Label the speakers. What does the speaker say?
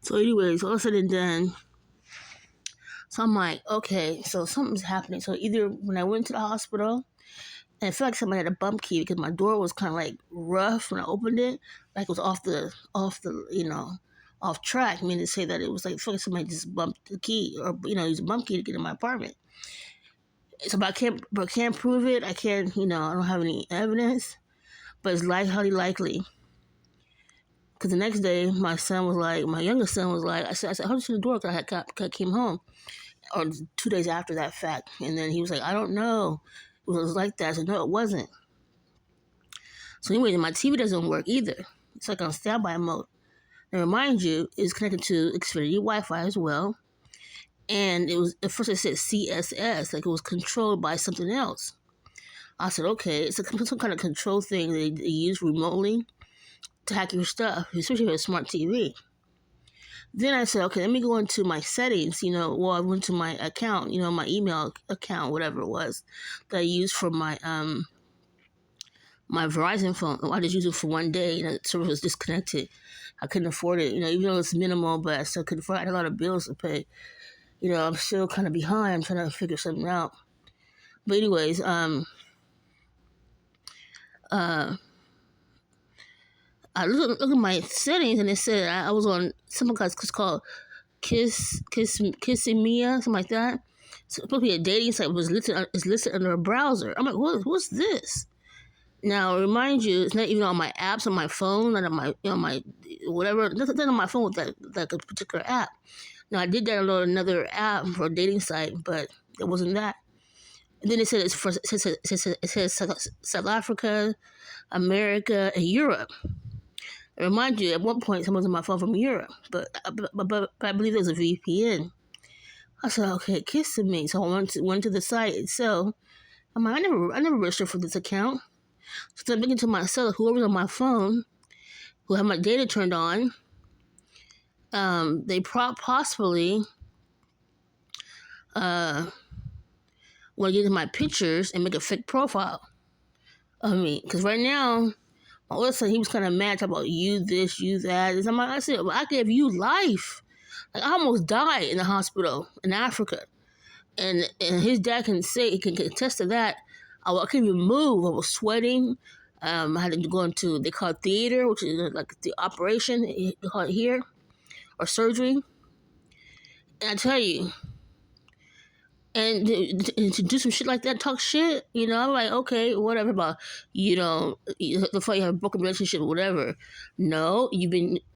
Speaker 1: So anyways, all said and done, so I'm like, okay, so something's happening. So either when I went to the hospital, and I felt like somebody had a bump key because my door was kind of like rough when I opened it, like it was off track. Meaning to say that it was like, I felt like somebody just bumped the key, or used a bump key to get in my apartment. So, but I can't prove it. I can't, I don't have any evidence, but it's highly likely. Because the next day, my youngest son was like, I said, how did you the door? Because I came home, or 2 days after that fact. And then he was like, I don't know. It was like that. I said, no, it wasn't. So anyway, my TV doesn't work either. It's like on standby mode. And remind you, it's connected to Xfinity Wi-Fi as well. And it was, at first it said CSS, like it was controlled by something else. I said, okay, it's some kind of control thing they use remotely to hack your stuff, especially with a smart TV. Then I said, okay, let me go into my settings, I went to my account, my email account, whatever it was, that I used for my my Verizon phone. I just used it for one day, the service was disconnected. I couldn't afford it, even though it's minimal, but I still couldn't afford it. I had a lot of bills to pay. I'm still kind of behind. I'm trying to figure something out. But anyways, I look at my settings, and it said I was on something called Kissimia, something like that. It's supposed to be a dating site, but it's listed under a browser. I'm like, what's this? Now, remind you, it's not even on my apps on my phone, not on my, my whatever. Nothing on my phone with that particular app. Now, I did download another app for a dating site, but it wasn't that. And then it says South Africa, America, and Europe. I remind you, at one point, someone was on my phone from Europe, but I believe it was a VPN. I said, okay, kissing me. So I went to the site itself. I'm like, I never registered for this account. So I'm thinking to myself, whoever's on my phone, who have my data turned on, they possibly want to get into my pictures and make a fake profile of me. Because right now, my older son, he was kind of mad about you this, you that. And I said, well, I gave you life. Like, I almost died in the hospital in Africa. And his dad can attest to that. I couldn't even move. I was sweating. I had to go into, they call it theater, which is like the operation, they call it here, or surgery. And I tell you, and to do some shit like that, talk shit, I'm like, okay, whatever about, the fact you have a broken relationship, whatever. No, you've been